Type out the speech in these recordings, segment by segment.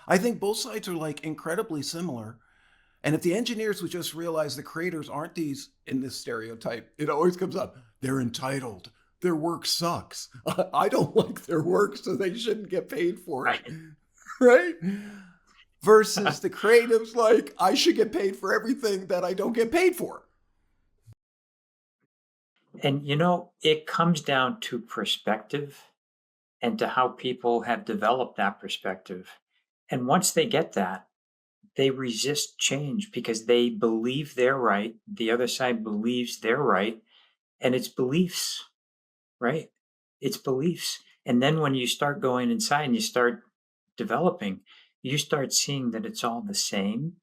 I think both sides are like incredibly similar. And if the engineers would just realize the creators aren't these, in this stereotype, it always comes up, they're entitled. Their work sucks. I don't like their work, so they shouldn't get paid for it. Right. Right? Versus the creatives, like, I should get paid for everything that I don't get paid for. And it comes down to perspective and to how people have developed that perspective. And once they get that, they resist change because they believe they're right. The other side believes they're right. And it's beliefs, right? It's beliefs. And then when you start going inside and you start developing, you start seeing that it's all the same,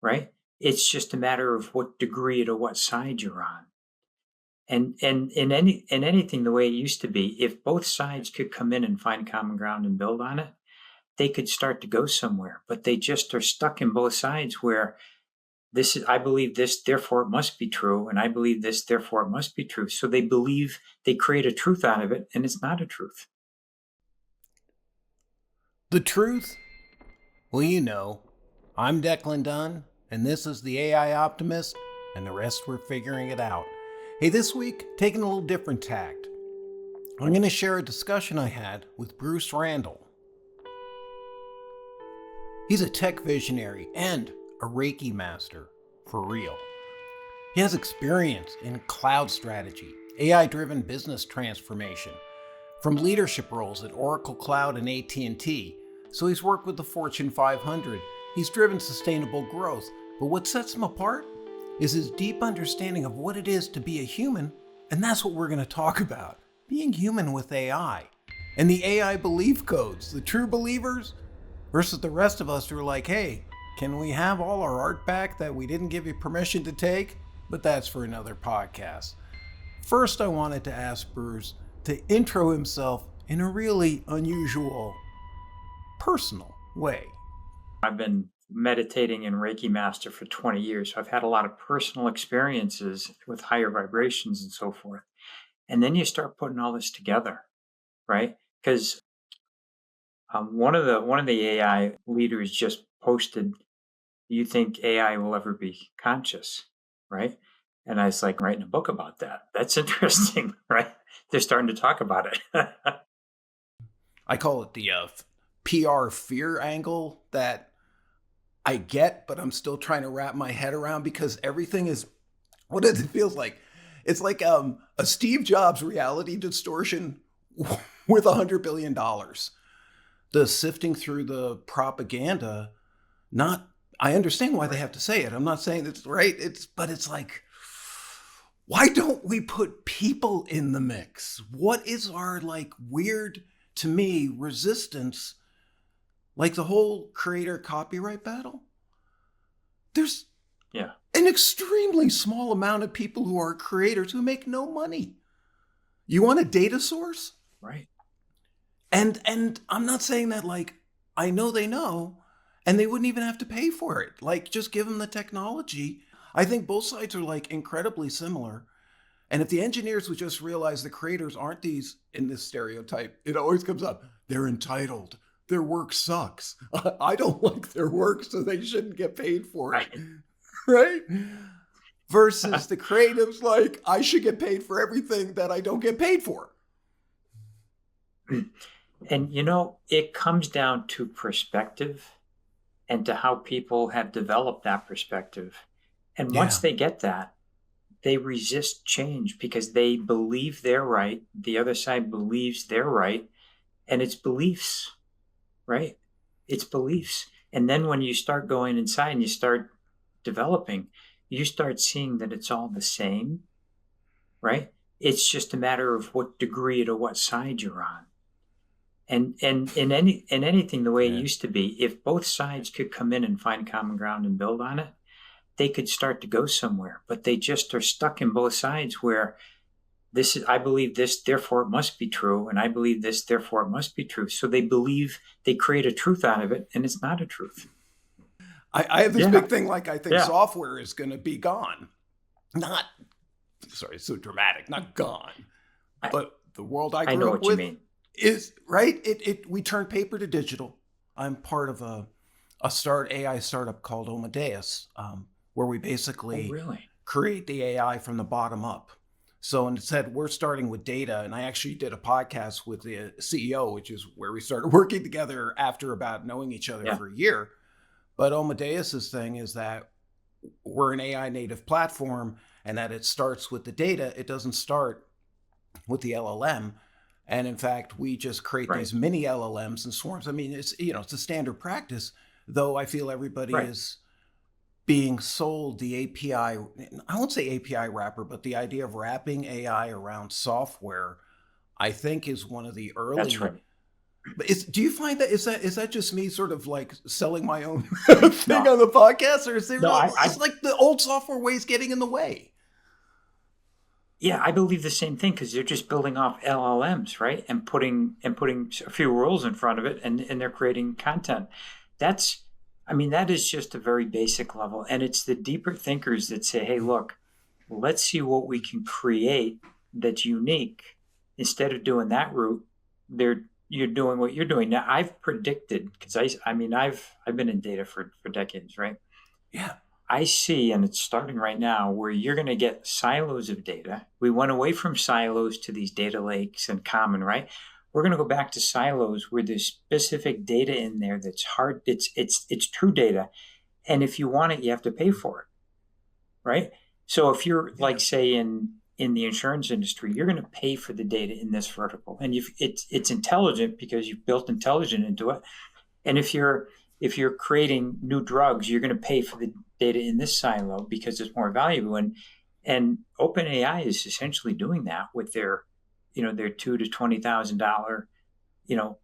right? It's just a matter of what degree to what side you're on. And in anything the way it used to be, if both sides could come in and find common ground and build on it, they could start to go somewhere. But they just are stuck in both sides where this is, I believe this, therefore it must be true, and I believe this, therefore it must be true. So they believe, they create a truth out of it, and it's not a truth. The truth? Well, you know, I'm Declan Dunn, and this is the AI Optimist, and the rest we're figuring it out. Hey, this week, taking a little different tact. I'm going to share a discussion I had with Bruce Randall. He's a tech visionary and a Reiki master, for real. He has experience in cloud strategy, AI-driven business transformation, from leadership roles at Oracle Cloud and AT&T. So he's worked with the Fortune 500. He's driven sustainable growth. But what sets him apart is his deep understanding of what it is to be a human, and that's what we're going to talk about. Being human with AI. And the AI belief codes, the true believers versus the rest of us who are like, hey, can we have all our art back that we didn't give you permission to take? But that's for another podcast. First, I wanted to ask Bruce to intro himself in a really unusual, personal way. I've been meditating and Reiki master for 20 years. So I've had a lot of personal experiences with higher vibrations and so forth. And then you start putting all this together, right? Because one of the AI leaders just posted, "You think AI will ever be conscious?" Right? And I was like, writing a book about that. That's interesting, right? They're starting to talk about it. I call it the PR fear angle that I get, but I'm still trying to wrap my head around because everything is what it feels like. It's like a Steve Jobs reality distortion with $100 billion. The sifting through the propaganda, not, I understand why they have to say it. I'm not saying it's right. But it's like, why don't we put people in the mix? What is our like weird, to me, resistance? Like the whole creator copyright battle? There's Yeah. an extremely small amount of people who are creators who make no money. You want a data source? Right. And I'm not saying that like I know they know and they wouldn't even have to pay for it. Like just give them the technology. I think both sides are like incredibly similar. And if the engineers would just realize the creators aren't these, in this stereotype, it always comes up, they're entitled. Their work sucks. I don't like their work, so they shouldn't get paid for it. Right? Versus the creatives, like, I should get paid for everything that I don't get paid for. And it comes down to perspective and to how people have developed that perspective. And once they get that, they resist change because they believe they're right. The other side believes they're right. And it's beliefs, right? It's beliefs. And then when you start going inside and you start developing, you start seeing that it's all the same, right? It's just a matter of what degree to what side you're on. And in anything the way it used to be, if both sides could come in and find common ground and build on it, they could start to go somewhere. But they just are stuck in both sides where this is, I believe this, therefore it must be true, and I believe this, therefore it must be true. So they believe, they create a truth out of it, and it's not a truth. I have this big thing, like I think software is going to be gone. Not, sorry, it's so dramatic, not gone. But the world I grew up with is, right? We turned paper to digital. I'm part of a AI startup called Omedeus, where we Oh, basically really? create the AI from the bottom up. So instead, we're starting with data, and I actually did a podcast with the CEO, which is where we started working together after about knowing each other Yeah. for a year. But Omedeus's thing is that we're an AI native platform, and that it starts with the data. It doesn't start with the LLM. And in fact, we just create Right. these mini LLMs and swarms. I mean, it's a standard practice, though I feel everybody Right. is being sold the API. I won't say API wrapper, but the idea of wrapping AI around software, I think, is one of the That's early. right. But do you find that is that just me sort of like selling my own thing No, on the podcast, or is there no, it's like the old software ways getting in the way? yeah, I believe the same thing because they're just building off LLMs, right? And putting a few rules in front of it, and they're creating content. That's, I mean, that is just a very basic level, and it's the deeper thinkers that say, "Hey, look, let's see what we can create that's unique." Instead of doing that route, they're you're doing what you're doing now. I've predicted because I mean, I've been in data for decades, right? Yeah, I see, and it's starting right now, where you're going to get silos of data. We went away from silos to these data lakes and common, right? We're going to go back to silos where there's specific data in there that's hard. It's true data, and if you want it, you have to pay for it, right? So if you're yeah, like, say, in the insurance industry, you're going to pay for the data in this vertical, and it's intelligent because you've built intelligence into it. And if you're creating new drugs, you're going to pay for the data in this silo because it's more valuable. And OpenAI is essentially doing that with their $2,000 to $20,000 you know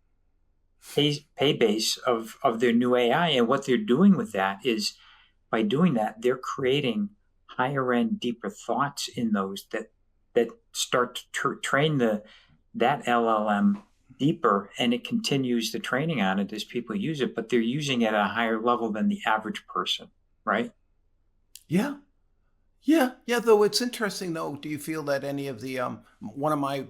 pay base of their new AI. And what they're doing with that is, by doing that, they're creating higher end, deeper thoughts in those that start to train that LLM deeper, and it continues the training on it as people use it, but they're using it at a higher level than the average person, right? yeah. Yeah, yeah. Though it's interesting, though. Do you feel that any of the one of my,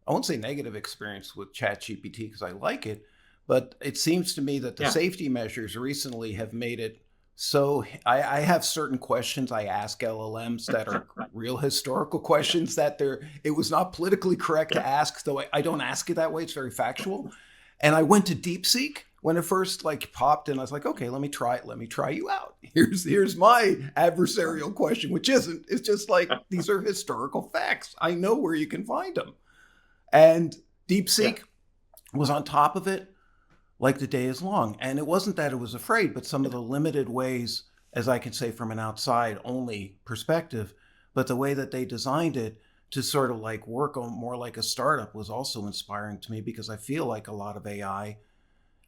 I won't say negative experience with ChatGPT because I like it, but it seems to me that the Yeah. safety measures recently have made it so. I have certain questions I ask LLMs that are real historical Yeah. questions that it was not politically correct to Yeah. ask, though I don't ask it that way. It's very factual. And I went to DeepSeek when it first like popped in. I was like, okay, let me try it. Let me try you out. Here's my adversarial question, which isn't. It's just like these are historical facts. I know where you can find them. And Yeah. DeepSeek was on top of it like the day is long. And it wasn't that it was afraid, but some of the limited ways, as I can say from an outside only perspective, but the way that they designed it to sort of like work on more like a startup was also inspiring to me because I feel like a lot of AI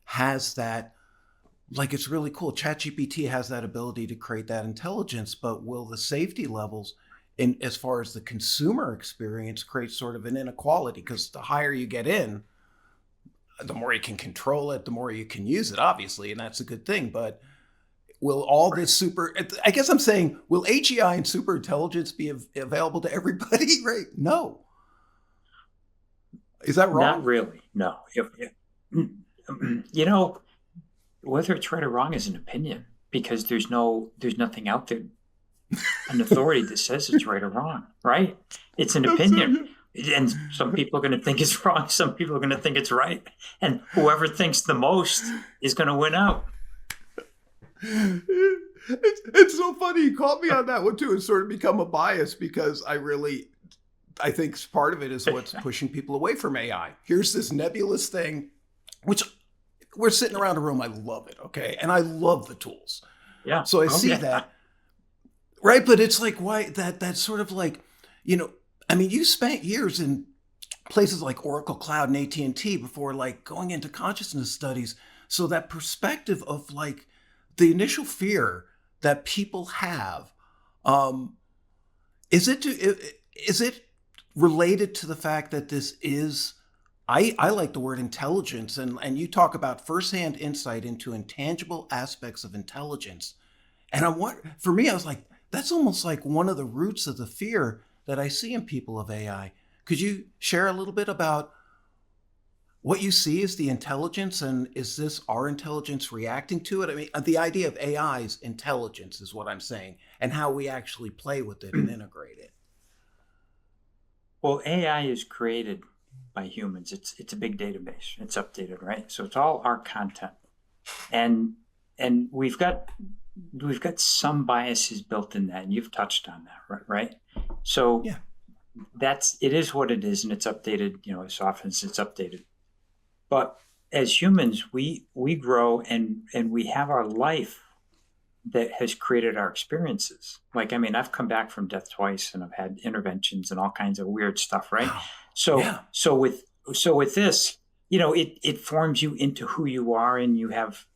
has that, like it's really cool. ChatGPT has that ability to create that intelligence, but will the safety levels in as far as the consumer experience create sort of an inequality? Because the higher you get in, the more you can control it, the more you can use it, obviously, and that's a good thing. But will all Right. this super, I guess I'm saying, will AGI and super intelligence be available to everybody? Right? No. Is that Not wrong? really. No. You know, whether it's right or wrong is an opinion, because there's nothing out there, an authority that says it's right or wrong, right? It's an I'm opinion. sorry. And some people are going to think it's wrong, some people are going to think it's right. And whoever thinks the most is going to win out. It's so funny you caught me on that one too. It's sort of become a bias because I think part of it is what's pushing people away from AI. Here's this nebulous thing, which we're sitting around a room. I love it, okay, and I love the tools. Yeah. So I Oh, see yeah. that, right? But it's like why that's sort of like, you know, I mean, you spent years in places like Oracle Cloud and AT&T before like going into consciousness studies. So that perspective of like the initial fear that people have, um, is it related to the fact that this is, I like the word intelligence, and you talk about firsthand insight into intangible aspects of intelligence. And I want, for me, I was like, that's almost like one of the roots of the fear that I see in people of AI. Could you share a little bit about what you see is the intelligence, and is this our intelligence reacting to it? I mean, the idea of AI's intelligence is what I'm saying, and how we actually play with it and integrate it. Well, AI is created by humans. It's a big database. It's updated, right? So it's all our content, and we've got some biases built in that, and you've touched on that, right? So Yeah. it is what it is, and it's updated, as often as it's updated. But as humans, we grow and we have our life that has created our experiences. Like, I mean, I've come back from death twice, and I've had interventions and all kinds of weird stuff, right? Wow. So Yeah. with this, it forms you into who you are, and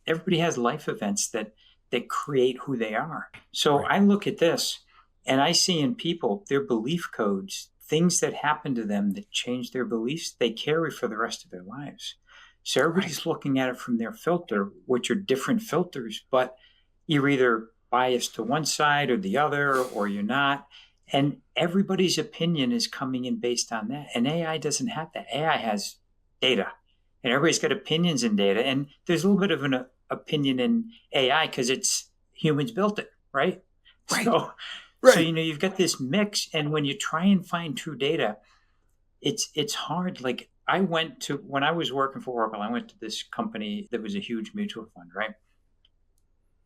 everybody has life events that create who they are. So Right. I look at this and I see in people their belief codes, things that happen to them that change their beliefs, they carry for the rest of their lives. So everybody's Right. looking at it from their filter, which are different filters, but you're either biased to one side or the other, or you're not. And everybody's opinion is coming in based on that. And AI doesn't have that. AI has data, and everybody's got opinions in data. And there's a little bit of an opinion in AI because it's humans built it, right? Right. So, Right. you've got this mix. And when you try and find true data, it's hard. Like, when I was working for Oracle, I went to this company that was a huge mutual fund, right?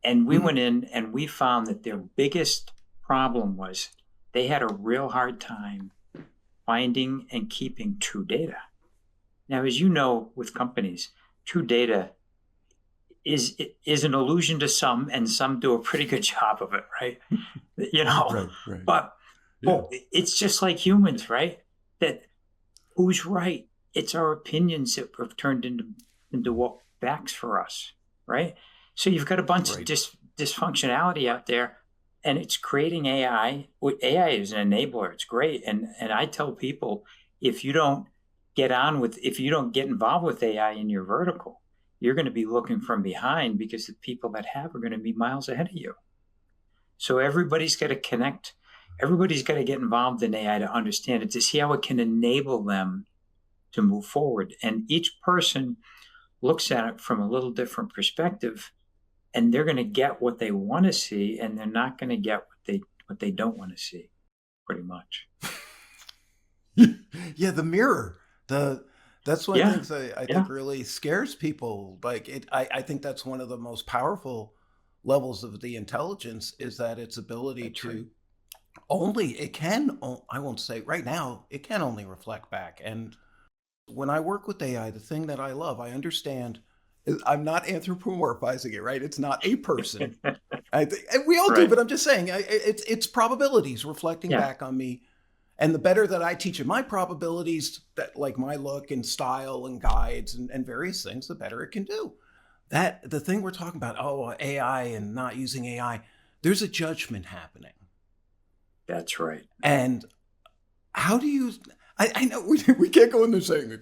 And we Mhm. went in and we found that their biggest problem was they had a real hard time finding and keeping true data. Now, as you know, with companies, true data is an illusion to some, and some do a pretty good job of it, right? You know, Right. Right. but Yeah. it's just like humans, right? That who's right? It's our opinions that have turned into what facts for us, right? So you've got a bunch of Right. dysfunctionality out there, and it's creating AI. AI is an enabler. It's great, and I tell people, if you don't if you don't get involved with AI in your vertical, you're going to be looking from behind, because the people that have are going to be miles ahead of you. So everybody's got to connect. Everybody's got to get involved in AI to understand it, to see how it can enable them to move forward. And each person looks at it from a little different perspective, and they're going to get what they want to see, and they're not going to get what they don't want to see, pretty much. Yeah, the mirror. The That's one of the Yeah, things I yeah, think really scares people. Like I think that's one of the most powerful levels of the intelligence, is that its ability that's right. to I won't say right now, it can only reflect back. And when I work with AI, the thing that I love, I understand, I'm not anthropomorphizing it, right? It's not a person. I think, and we all do, Right. but I'm just saying, it's probabilities reflecting Yeah, back on me. And the better that I teach it my probabilities, that like my look and style and guides and various things, the better it can do. That the thing we're talking about, oh, AI and not using AI, there's a judgment happening. that's right. And how do you? I know we can't go in there saying,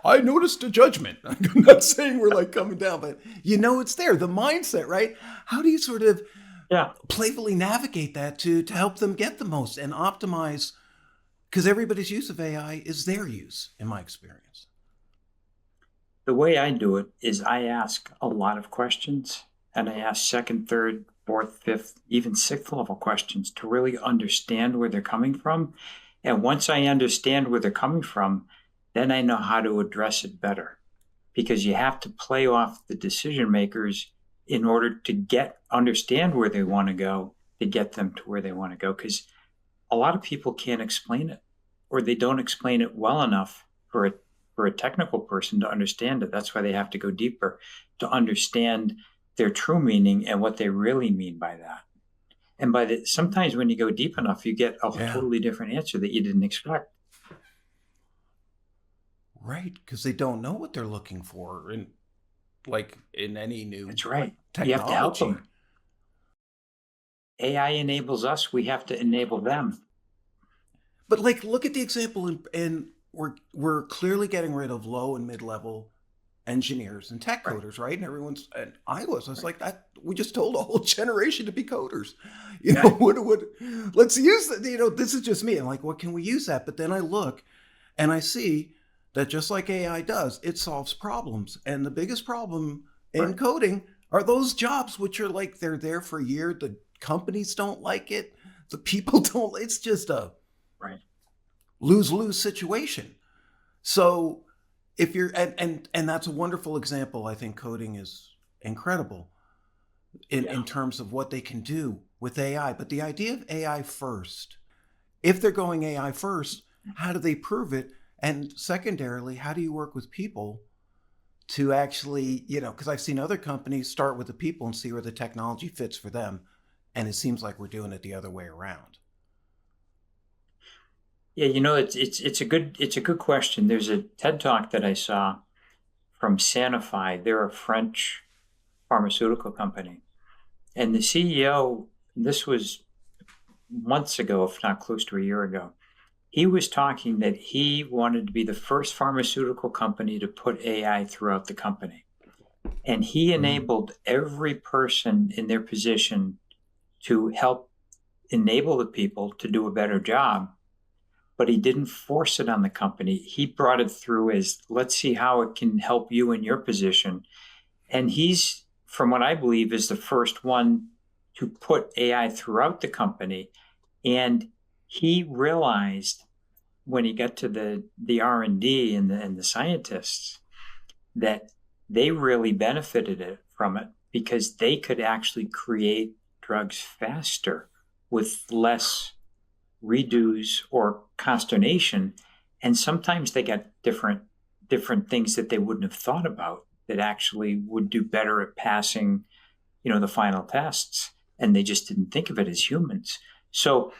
I noticed a judgment. I'm not saying we're like coming down, but it's there. The mindset, right? How do you sort of Yeah. playfully navigate that to help them get the most and optimize? Because everybody's use of AI is their use, in my experience. The way I do it is I ask a lot of questions, and I ask second, third, fourth, fifth, even sixth level questions to really understand where they're coming from. And once I understand where they're coming from, then I know how to address it better, because you have to play off the decision makers in order to understand where they want to go, to get them to where they want to go. Because a lot of people can't explain it, or they don't explain it well enough for a technical person to understand it. That's why they have to go deeper to understand their true meaning and what they really mean by that. And sometimes when you go deep enough, you get a Yeah, totally different answer that you didn't expect. right. Because they don't know what they're looking for, in any new That's right. You have to help technology. them. AI enables us. We have to enable them. But like, look at the example, and we're clearly getting rid of low and mid level engineers and tech Right. coders, right? And I was Right. like that. We just told a whole generation to be coders. Yeah. What? Let's use that. This is just me. I'm like, what can we use that? But then I look, and I see that just like AI does, it solves problems. And the biggest problem in Right. coding are those jobs which are like they're there for a year. The companies don't like it. The people don't. It's just a Right. lose-lose situation. So if you're and that's a wonderful example. I think coding is incredible Yeah. in terms of what they can do with AI. But the idea of AI first, if they're going AI first, how do they prove it? And secondarily, how do you work with people to actually, because I've seen other companies start with the people and see where the technology fits for them. And it seems like we're doing it the other way around. Yeah, it's a good question. There's a TED Talk that I saw from Sanofi. They're a French pharmaceutical company. And the CEO, this was months ago, if not close to a year ago, he was talking that he wanted to be the first pharmaceutical company to put AI throughout the company. And he Mm-hmm. enabled every person in their position to help enable the people to do a better job, but he didn't force it on the company. He brought it through as, let's see how it can help you in your position. And he's, from what I believe, is the first one to put AI throughout the company. And he realized when he got to the R&D and the scientists that they really benefited from it because they could actually create drugs faster with less redos or consternation. And sometimes they got different things that they wouldn't have thought about that actually would do better at passing, the final tests. And they just didn't think of it as humans. So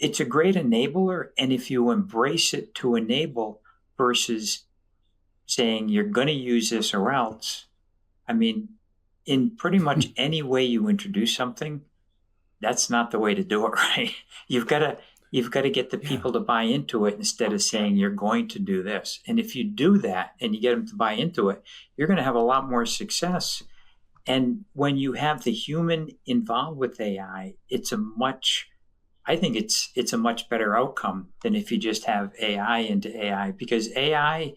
it's a great enabler. And if you embrace it to enable versus saying you're going to use this or else, I mean, in pretty much any way you introduce something, that's not the way to do it, right? You've got to you've got to get the Yeah. people to buy into it instead of saying you're going to do this. And if you do that and you get them to buy into it, you're going to have a lot more success. And when you have the human involved with AI, I think it's a much better outcome than if you just have AI into AI because AI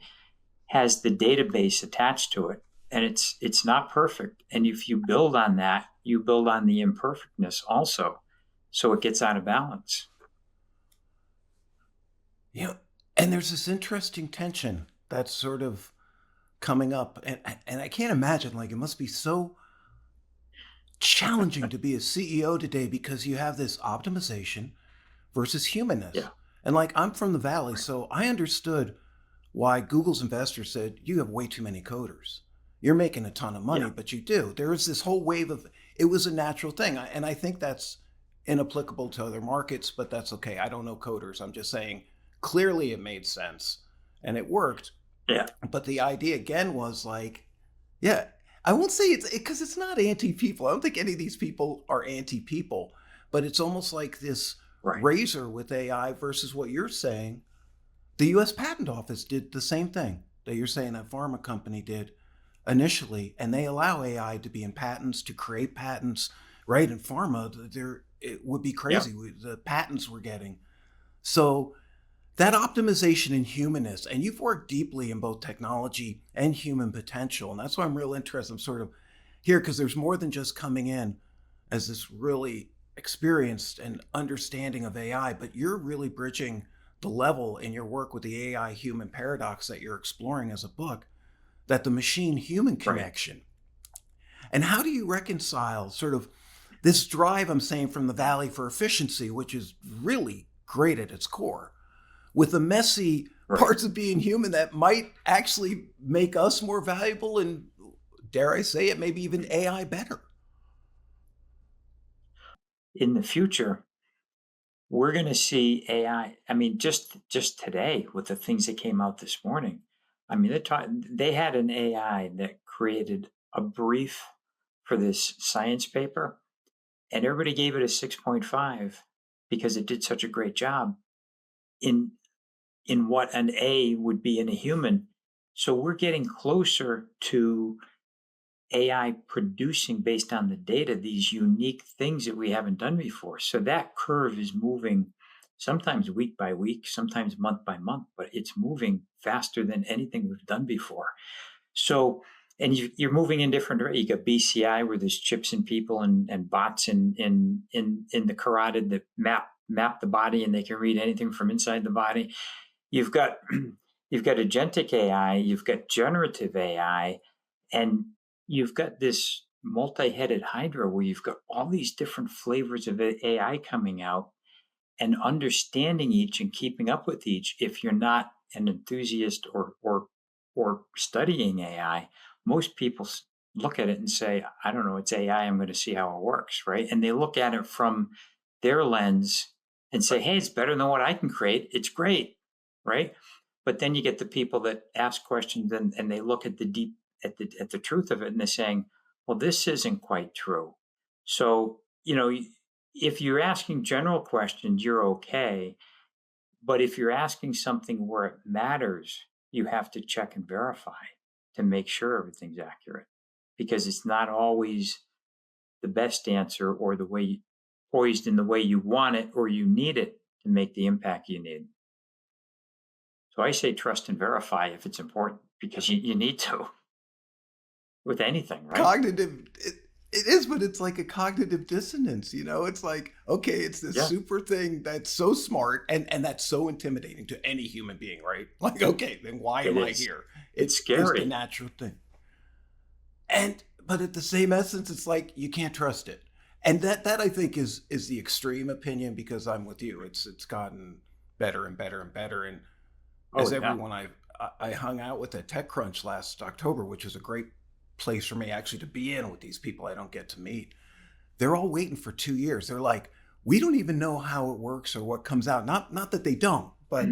has the database attached to it and it's not perfect. And if you build on that, you build on the imperfectness also. So it gets out of balance. You know, and there's this interesting tension that's sort of coming up, and I can't imagine, like, it must be so challenging to be a CEO today because you have this optimization versus humanness. Yeah. And like, I'm from the Valley, Right. so I understood why Google's investors said you have way too many coders. You're making a ton of money, Yeah. but you do. There was this whole wave of it was a natural thing, and I think that's inapplicable to other markets, but that's okay. I don't know coders. I'm just saying clearly it made sense and it worked. Yeah. But the idea again was like, yeah, I won't say it's because it's not anti-people. I don't think any of these people are anti-people, but it's almost like this Right. razor with AI versus what you're saying. The U.S. Patent Office did the same thing that you're saying that pharma company did initially, and they allow AI to be in patents, to create patents, right? In pharma, it would be Yeah. crazy the patents we're getting. So that optimization in humanness, and you've worked deeply in both technology and human potential, and that's why I'm real interested. I'm sort of here because there's more than just coming in as this really experienced and understanding of AI, but you're really bridging the level in your work with the AI human paradox that you're exploring as a book, that the machine human Right. connection. And how do you reconcile sort of this drive, I'm saying, from the Valley for efficiency, which is really great at its core, with the messy Right. parts of being human that might actually make us more valuable and, dare I say it, maybe even AI better? In the future, we're going to see AI. I mean, just today with the things that came out this morning. I mean, they had an AI that created a brief for this science paper, and everybody gave it a 6.5 because it did such a great job in what an A would be in a human. So we're getting closer to AI producing based on the data these unique things that we haven't done before. So that curve is moving sometimes week by week, sometimes month by month, but it's moving faster than anything we've done before. So, and you're moving in different. You got BCI where there's chips in people and bots in the carotid that map the body, and they can read anything from inside the body. You've got you've got agentic AI, you've got generative AI, and you've got this multi-headed hydra where you've got all these different flavors of AI coming out, and understanding each and keeping up with each. If you're not an enthusiast or studying AI, most people look at it and say, I don't know, it's AI, I'm going to see how it works, right? And they look at it from their lens and say, hey, it's better than what I can create. It's great, right? But then you get the people that ask questions and they look at the truth of it, and they're saying, well, this isn't quite true. So, if you're asking general questions, you're okay. But if you're asking something where it matters, you have to check and verify to make sure everything's accurate, because it's not always the best answer or the way poised in the way you want it or you need it to make the impact you need. So I say trust and verify if it's important, because you need to with anything, right? Cognitive, it is, but it's like a cognitive dissonance, It's like, okay, it's this super thing that's so smart and that's so intimidating to any human being, right? Like, okay, then why am I here? It's scary. It's the natural thing. But at the same essence, it's like you can't trust it. And that I think is the extreme opinion, because I'm with you. It's gotten better and better and better. And everyone I hung out with at TechCrunch last October, which was a great place for me actually to be in with these people I don't get to meet. They're all waiting for 2 years. They're like, we don't even know how it works or what comes out. Not that they don't, but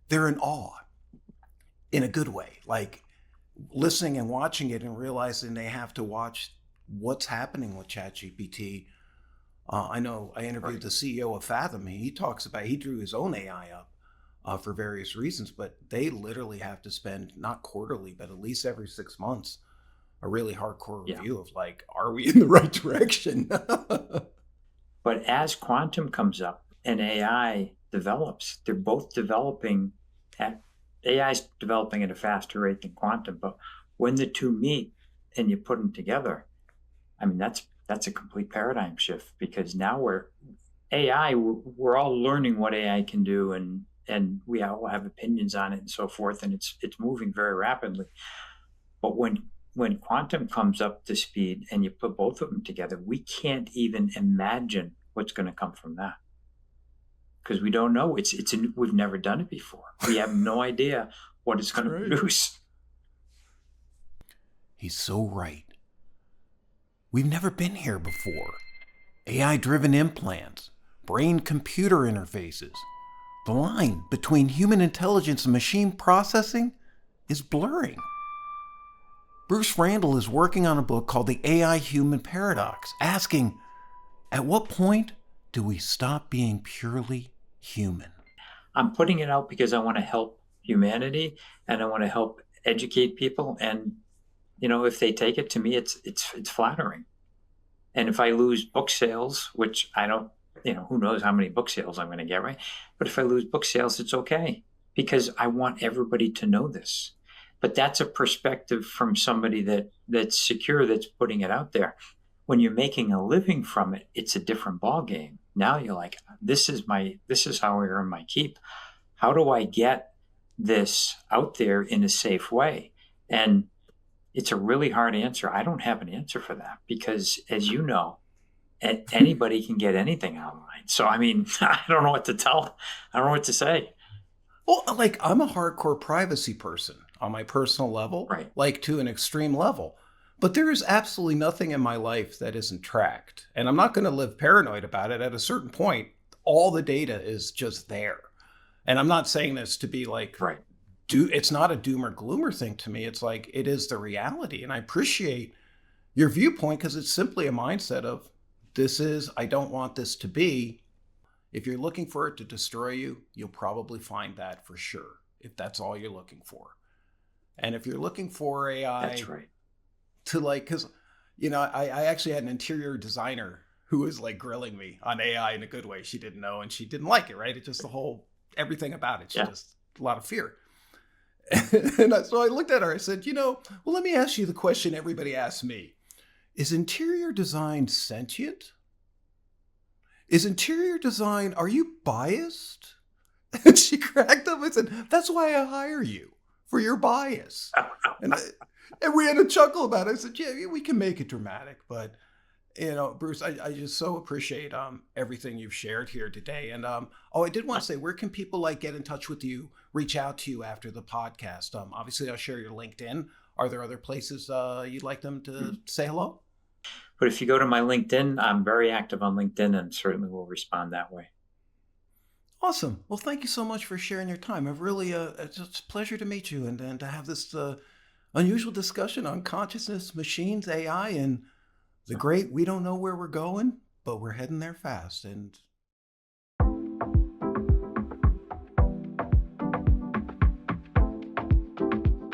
they're in awe in a good way. Like listening and watching it and realizing they have to watch what's happening with ChatGPT. I know I interviewed the CEO of Fathom. He talks about, he drew his own AI up for various reasons, but they literally have to spend, not quarterly, but at least every 6 months, a really hardcore review of like, are we in the right direction? But as quantum comes up and AI develops, they're both developing AI is developing at a faster rate than quantum. But when the two meet and you put them together, I mean, that's a complete paradigm shift, because now we're all learning what AI can do, and we all have opinions on it and so forth, and it's moving very rapidly. But when quantum comes up to speed and you put both of them together, we can't even imagine what's going to come from that, because we don't know. We've never done it before. We have no idea what it's going to produce. He's so right. We've never been here before. AI-driven implants, brain-computer interfaces. The line between human intelligence and machine processing is blurring. Bruce Randall is working on a book called The AI-Human Paradox, asking, at what point do we stop being purely human? I'm putting it out because I want to help humanity, and I want to help educate people. And, if they take it, to me, it's flattering. And if I lose book sales, which I don't, who knows how many book sales I'm going to get, right? But if I lose book sales, it's okay, because I want everybody to know this. But that's a perspective from somebody that's secure, that's putting it out there. When you're making a living from it, it's a different ballgame. Now you're like, this is how I earn my keep. How do I get this out there in a safe way? And it's a really hard answer. I don't have an answer for that, because, as you know, anybody can get anything online. So, I mean, I don't know what to tell. I don't know what to say. Well, like, I'm a hardcore privacy person on my personal level, right? Like to an extreme level. But there is absolutely nothing in my life that isn't tracked. And I'm not going to live paranoid about it. At a certain point, all the data is just there. And I'm not saying this to be like, it's not a doom or gloomer thing to me. It's like, it is the reality. And I appreciate your viewpoint, because it's simply a mindset of, I don't want this to be. If you're looking for it to destroy you, you'll probably find that for sure, if that's all you're looking for. And if you're looking for AI, that's right, to like, because, I actually had an interior designer who was like grilling me on AI in a good way. She didn't know and she didn't like it, right? It's just the whole, everything about it. She just, a lot of fear. So I looked at her, I said, well, let me ask you the question everybody asks me. Is interior design sentient? Is interior design, are you biased? And she cracked up and said, that's why I hire you, for your bias. And we had a chuckle about it. I said, yeah, we can make it dramatic, but Bruce, I just so appreciate everything you've shared here today. And I did want to say, where can people get in touch with you, reach out to you after the podcast? Obviously, I'll share your LinkedIn. Are there other places you'd like them to say hello? But if you go to my LinkedIn, I'm very active on LinkedIn and certainly will respond that way. Awesome. Well, thank you so much for sharing your time. I've really, it's a pleasure to meet you and to have this unusual discussion on consciousness, machines, AI, and the great, we don't know where we're going, but we're heading there fast. And